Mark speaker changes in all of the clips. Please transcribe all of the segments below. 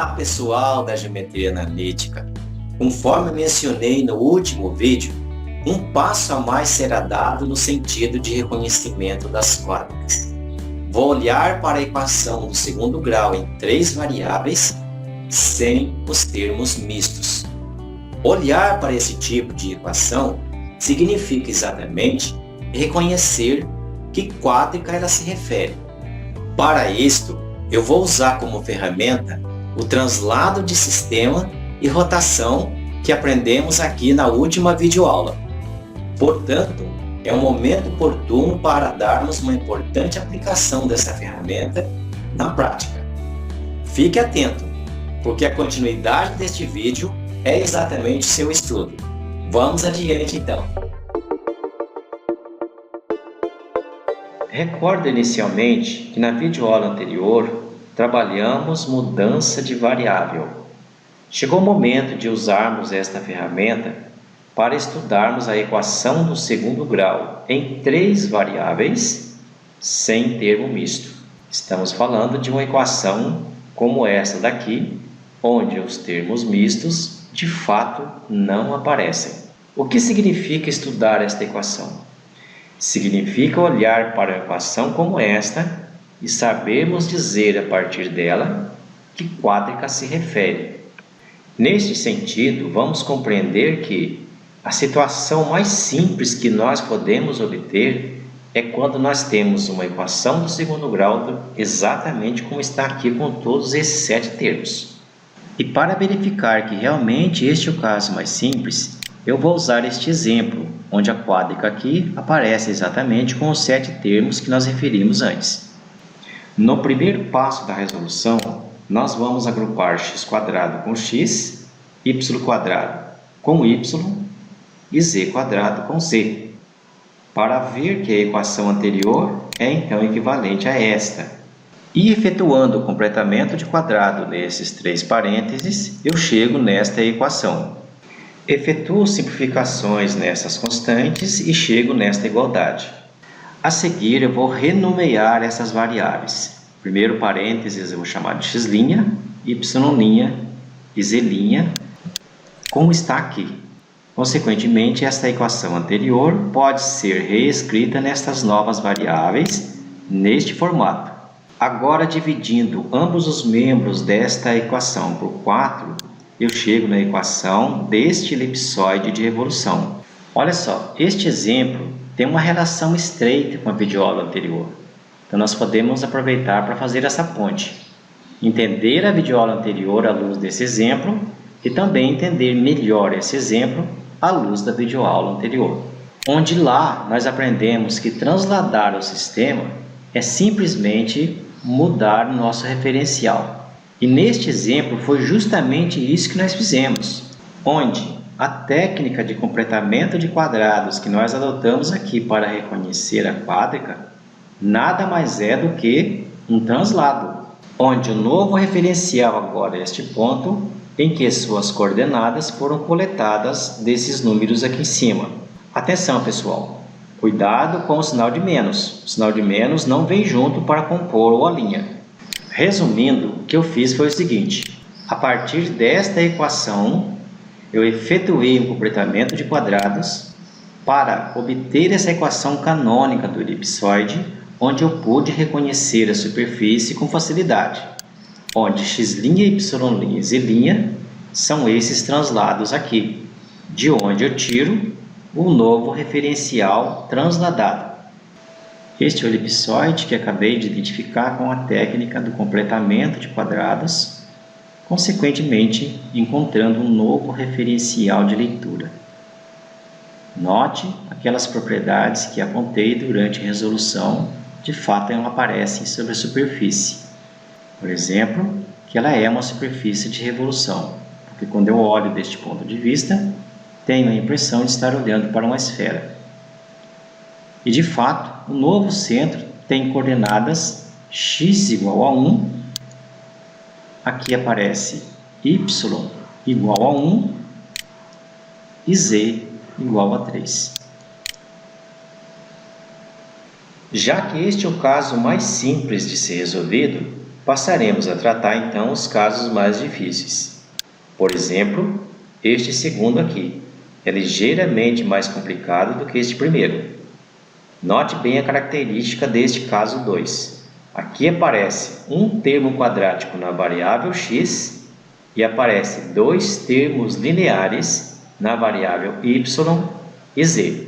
Speaker 1: Olá, pessoal da Geometria Analítica. Conforme mencionei no último vídeo, um passo a mais será dado no sentido de reconhecimento das quadras. Vou olhar para a equação do segundo grau em 3 variáveis, sem os termos mistos. Olhar para esse tipo de equação significa exatamente reconhecer que quádrica ela se refere. Para isto, eu vou usar como ferramenta o translado de sistema e rotação que aprendemos aqui na última videoaula. Portanto, é um momento oportuno para darmos uma importante aplicação dessa ferramenta na prática. Fique atento, porque a continuidade deste vídeo é exatamente seu estudo. Vamos adiante então. Recorda inicialmente que na videoaula anterior trabalhamos mudança de variável. Chegou o momento de usarmos esta ferramenta para estudarmos a equação do segundo grau em 3 variáveis sem termo misto. Estamos falando de uma equação como essa daqui, onde os termos mistos de fato não aparecem. O que significa estudar esta equação? Significa olhar para a equação como esta e sabermos dizer a partir dela que quádrica se refere. Neste sentido, vamos compreender que a situação mais simples que nós podemos obter é quando nós temos uma equação do segundo grau exatamente como está aqui com todos esses 7 termos. E para verificar que realmente este é o caso mais simples, eu vou usar este exemplo, onde a quádrica aqui aparece exatamente com os 7 termos que nós referimos antes. No primeiro passo da resolução, nós vamos agrupar x² com x, y² com y e z² com z, para ver que a equação anterior é então equivalente a esta. E efetuando o completamento de quadrado nesses 3 parênteses, eu chego nesta equação. Efetuo simplificações nessas constantes e chego nesta igualdade. A seguir, eu vou renomear essas variáveis. Primeiro parênteses eu vou chamar de x', y' e z', como está aqui. Consequentemente, esta equação anterior pode ser reescrita nestas novas variáveis, neste formato. Agora, dividindo ambos os membros desta equação por 4, eu chego na equação deste elipsoide de revolução. Olha só, este exemplo tem uma relação estreita com a videoaula anterior. Então, nós podemos aproveitar para fazer essa ponte. Entender a videoaula anterior à luz desse exemplo e também entender melhor esse exemplo à luz da videoaula anterior. Onde lá nós aprendemos que transladar o sistema é simplesmente mudar nosso referencial. E neste exemplo foi justamente isso que nós fizemos, onde a técnica de completamento de quadrados que nós adotamos aqui para reconhecer a quádrica nada mais é do que um translado, onde o novo referencial agora é este ponto em que suas coordenadas foram coletadas desses números aqui em cima. Atenção, pessoal! Cuidado com o sinal de menos. O sinal de menos não vem junto para compor o A'. Resumindo, o que eu fiz foi o seguinte. A partir desta equação, eu efetuei um completamento de quadrados para obter essa equação canônica do elipsoide, onde eu pude reconhecer a superfície com facilidade, onde x', y' e z' são esses translados aqui, de onde eu tiro o novo referencial transladado. Este é o elipsoide que acabei de identificar com a técnica do completamento de quadrados, consequentemente encontrando um novo referencial de leitura. Note aquelas propriedades que apontei durante a resolução, de fato elas aparecem sobre a superfície. Por exemplo, que ela é uma superfície de revolução, porque quando eu olho deste ponto de vista, tenho a impressão de estar olhando para uma esfera. E de fato, o novo centro tem coordenadas x igual a 1, aqui aparece y igual a 1 e z igual a 3. Já que este é o caso mais simples de ser resolvido, passaremos a tratar então os casos mais difíceis. Por exemplo, este segundo aqui é ligeiramente mais complicado do que este primeiro. Note bem a característica deste caso 2. Aqui aparece um termo quadrático na variável x e aparece dois termos lineares na variável y e z.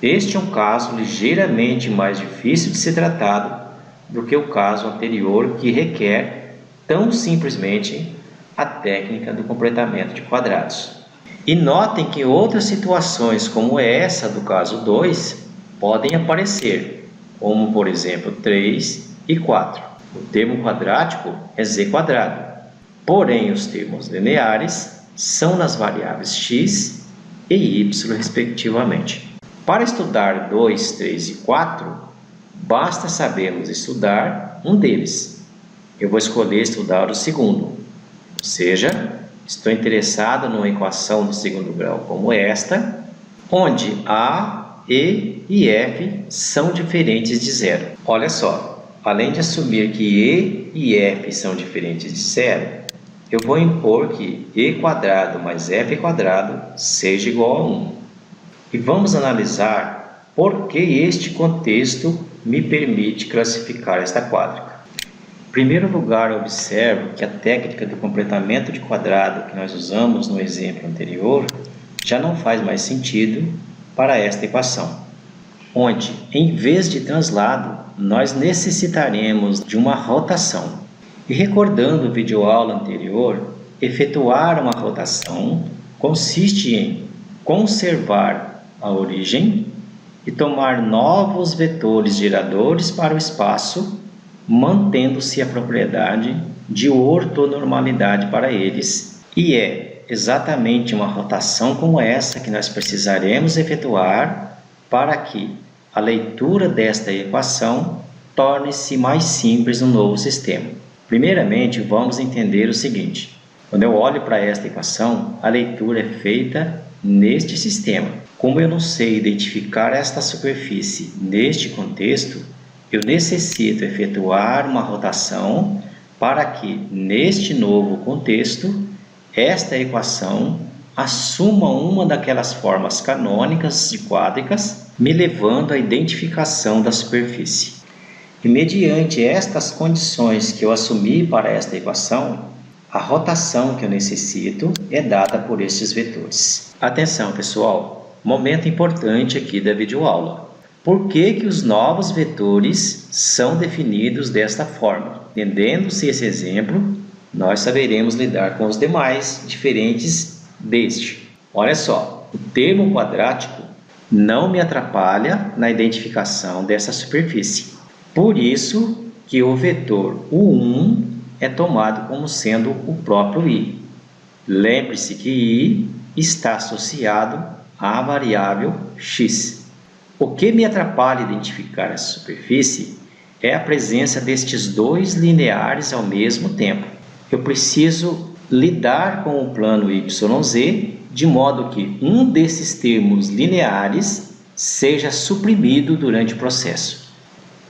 Speaker 1: Este é um caso ligeiramente mais difícil de ser tratado do que o caso anterior, que requer tão simplesmente a técnica do completamento de quadrados. E notem que outras situações como essa do caso 2 podem aparecer, como por exemplo 3 e 4. O termo quadrático é z quadrado, porém os termos lineares são nas variáveis x e y respectivamente. Para estudar 2, 3 e 4, basta sabermos estudar um deles. Eu vou escolher estudar o segundo, ou seja, estou interessado numa equação do segundo grau como esta, onde A, E e F são diferentes de zero. Olha só, além de assumir que E e F são diferentes de zero, eu vou impor que E quadrado mais F quadrado seja igual a 1. E vamos analisar por que este contexto me permite classificar esta quádrica. Em primeiro lugar, observo que a técnica do completamento de quadrado que nós usamos no exemplo anterior já não faz mais sentido para esta equação, onde, em vez de translado, nós necessitaremos de uma rotação. E recordando o videoaula anterior, efetuar uma rotação consiste em conservar a origem e tomar novos vetores geradores para o espaço, mantendo-se a propriedade de ortonormalidade para eles. E é exatamente uma rotação como essa que nós precisaremos efetuar para que a leitura desta equação torne-se mais simples no novo sistema. Primeiramente, vamos entender o seguinte: quando eu olho para esta equação, a leitura é feita neste sistema. Como eu não sei identificar esta superfície neste contexto, eu necessito efetuar uma rotação para que, neste novo contexto, esta equação assuma uma daquelas formas canônicas de quádricas, me levando à identificação da superfície. E mediante estas condições que eu assumi para esta equação, a rotação que eu necessito é dada por estes vetores. Atenção, pessoal! Momento importante aqui da videoaula. Por que os novos vetores são definidos desta forma? Entendendo-se esse exemplo, nós saberemos lidar com os demais diferentes deste. Olha só, o termo quadrático não me atrapalha na identificação dessa superfície. Por isso que o vetor U1 é tomado como sendo o próprio I. Lembre-se que I está associado à variável x. O que me atrapalha identificar essa superfície é a presença destes dois lineares ao mesmo tempo. Eu preciso lidar com o plano YZ de modo que um desses termos lineares seja suprimido durante o processo.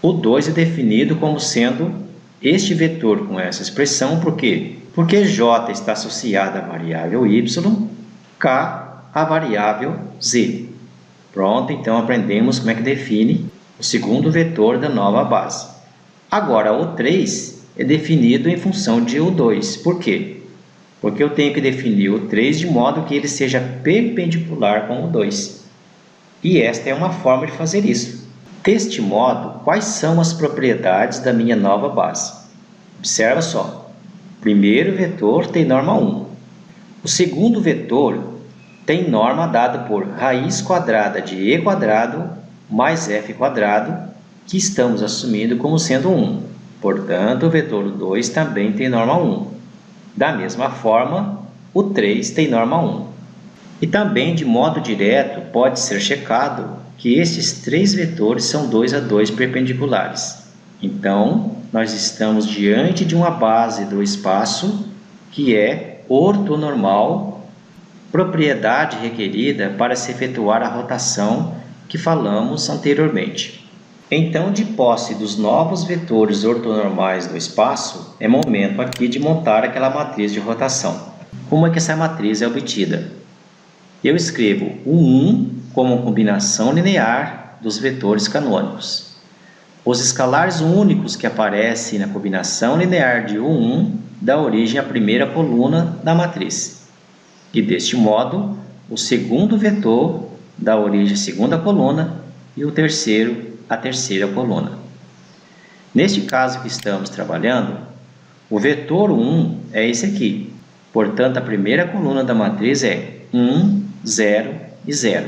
Speaker 1: O 2 é definido como sendo este vetor com essa expressão, por quê? Porque J está associado à variável Y, K a variável z. Pronto, então aprendemos como é que define o segundo vetor da nova base. Agora, o 3 é definido em função de U2. Por quê? Porque eu tenho que definir o 3 de modo que ele seja perpendicular com o 2. E esta é uma forma de fazer isso. Deste modo, quais são as propriedades da minha nova base? Observa só. O primeiro vetor tem norma 1. O segundo vetor tem norma dada por raiz quadrada de e quadrado mais f quadrado, que estamos assumindo como sendo 1. Portanto, o vetor 2 também tem norma 1. Da mesma forma, o 3 tem norma 1. E também, de modo direto, pode ser checado que estes três vetores são 2 a 2 perpendiculares. Então, nós estamos diante de uma base do espaço que é ortonormal, propriedade requerida para se efetuar a rotação que falamos anteriormente. Então, de posse dos novos vetores ortonormais do espaço, é momento aqui de montar aquela matriz de rotação. Como é que essa matriz é obtida? Eu escrevo o 1 como combinação linear dos vetores canônicos. Os escalares únicos que aparecem na combinação linear de U1 dá origem à primeira coluna da matriz. E deste modo, o segundo vetor dá origem à segunda coluna e o terceiro à terceira coluna. Neste caso que estamos trabalhando, o vetor 1 é esse aqui. Portanto, a primeira coluna da matriz é 1, 0 e 0.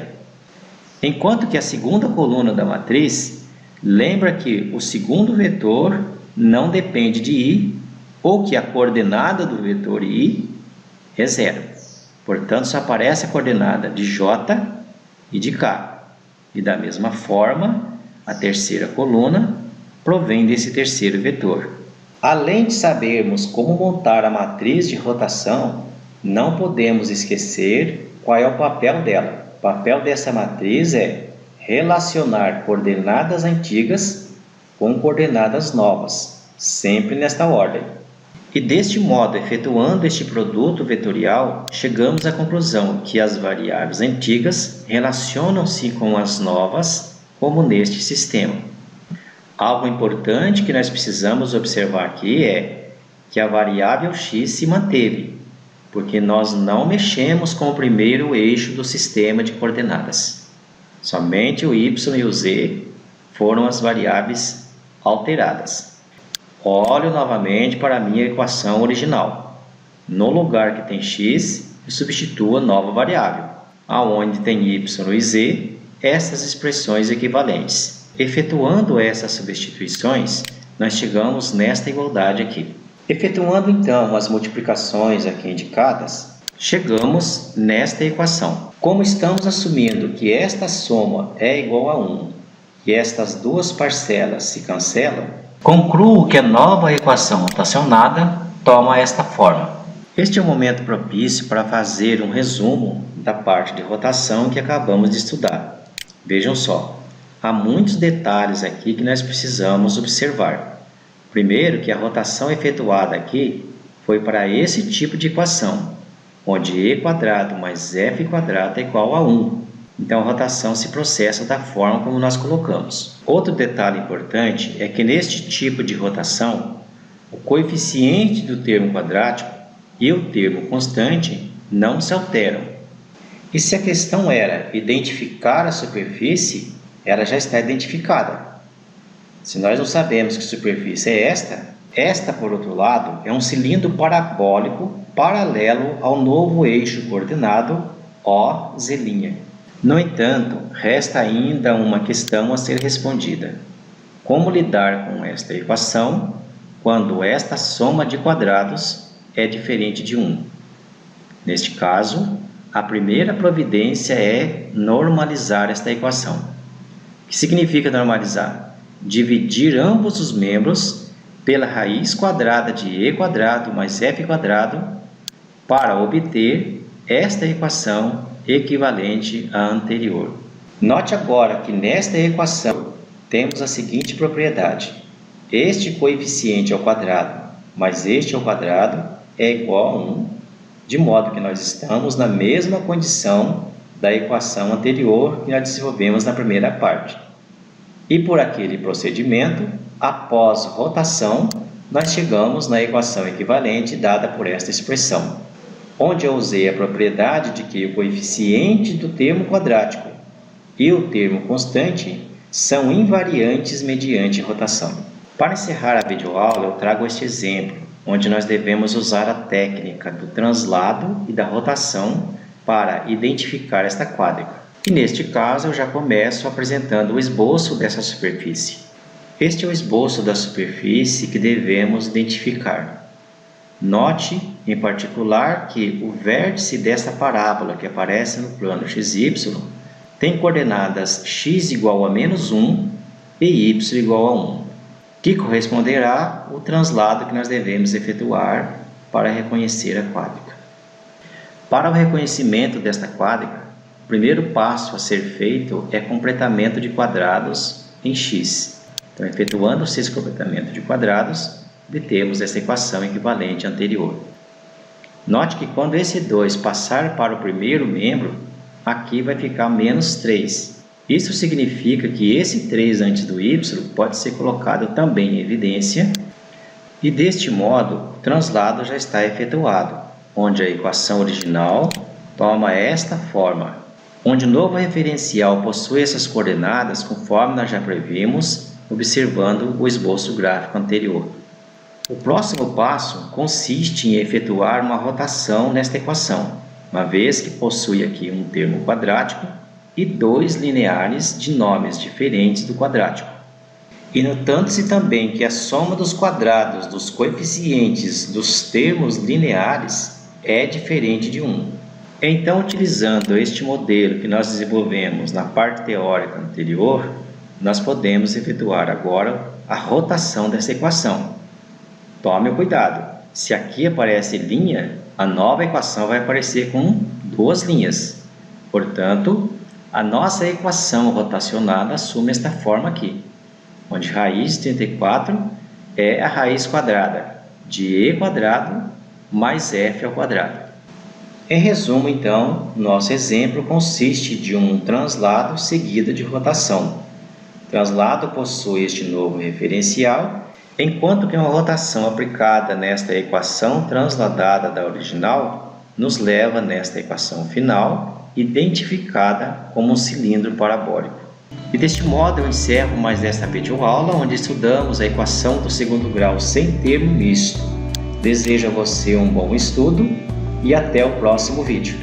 Speaker 1: Enquanto que a segunda coluna da matriz lembra que o segundo vetor não depende de i, ou que a coordenada do vetor i é 0. Portanto, só aparece a coordenada de j e de k. E da mesma forma, a terceira coluna provém desse terceiro vetor. Além de sabermos como montar a matriz de rotação, não podemos esquecer qual é o papel dela. O papel dessa matriz é relacionar coordenadas antigas com coordenadas novas, sempre nesta ordem. E deste modo, efetuando este produto vetorial, chegamos à conclusão que as variáveis antigas relacionam-se com as novas, como neste sistema. Algo importante que nós precisamos observar aqui é que a variável x se manteve, porque nós não mexemos com o primeiro eixo do sistema de coordenadas. Somente o y e o z foram as variáveis alteradas. Olho novamente para a minha equação original. No lugar que tem x, eu substituo a nova variável. Aonde tem y e z, essas expressões equivalentes. Efetuando essas substituições, nós chegamos nesta igualdade aqui. Efetuando então as multiplicações aqui indicadas, chegamos nesta equação. Como estamos assumindo que esta soma é igual a 1 e estas duas parcelas se cancelam, concluo que a nova equação rotacionada toma esta forma. Este é o momento propício para fazer um resumo da parte de rotação que acabamos de estudar. Vejam só. Há muitos detalhes aqui que nós precisamos observar. Primeiro, que a rotação efetuada aqui foi para esse tipo de equação, onde e² mais f² é igual a 1. Então, a rotação se processa da forma como nós colocamos. Outro detalhe importante é que neste tipo de rotação, o coeficiente do termo quadrático e o termo constante não se alteram. E se a questão era identificar a superfície, ela já está identificada. Se nós não sabemos que superfície é esta, por outro lado, é um cilindro parabólico paralelo ao novo eixo coordenado OZ'. No entanto, resta ainda uma questão a ser respondida. Como lidar com esta equação quando esta soma de quadrados é diferente de 1? Neste caso, a primeira providência é normalizar esta equação. O que significa normalizar? Dividir ambos os membros pela raiz quadrada de e² mais f² para obter esta equação equivalente à anterior. Note agora que nesta equação temos a seguinte propriedade. Este coeficiente ao quadrado mais este ao quadrado é igual a 1, de modo que nós estamos na mesma condição da equação anterior que nós desenvolvemos na primeira parte. E por aquele procedimento, após rotação, nós chegamos na equação equivalente dada por esta expressão, onde eu usei a propriedade de que o coeficiente do termo quadrático e o termo constante são invariantes mediante rotação. Para encerrar a videoaula, eu trago este exemplo, onde nós devemos usar a técnica do translado e da rotação para identificar esta quádrica. E neste caso, eu já começo apresentando o esboço dessa superfície. Este é o esboço da superfície que devemos identificar. Note, em particular, que o vértice desta parábola que aparece no plano XY tem coordenadas x igual a -1 e y igual a 1, que corresponderá ao translado que nós devemos efetuar para reconhecer a quádrica. Para o reconhecimento desta quádrica, o primeiro passo a ser feito é completamento de quadrados em x. Então, efetuando-se esse completamento de quadrados, obtemos essa equação equivalente anterior. Note que quando esse 2 passar para o primeiro membro, aqui vai ficar menos 3. Isso significa que esse 3 antes do y pode ser colocado também em evidência, e deste modo o translado já está efetuado, onde a equação original toma esta forma, onde o novo referencial possui essas coordenadas conforme nós já previmos, observando o esboço gráfico anterior. O próximo passo consiste em efetuar uma rotação nesta equação, uma vez que possui aqui um termo quadrático e dois lineares de nomes diferentes do quadrático. E notando-se também que a soma dos quadrados dos coeficientes dos termos lineares é diferente de 1. Então, utilizando este modelo que nós desenvolvemos na parte teórica anterior, nós podemos efetuar agora a rotação dessa equação. Tome cuidado, se aqui aparece linha, a nova equação vai aparecer com duas linhas. Portanto, a nossa equação rotacionada assume esta forma aqui, onde raiz de 34 é a raiz quadrada de e quadrado mais f ao quadrado. Em resumo, então, nosso exemplo consiste de um translado seguido de rotação. O translado possui este novo referencial, enquanto que uma rotação aplicada nesta equação transladada da original nos leva nesta equação final, identificada como um cilindro parabólico. E deste modo eu encerro mais esta videoaula, onde estudamos a equação do segundo grau sem termo misto. Desejo a você um bom estudo e até o próximo vídeo.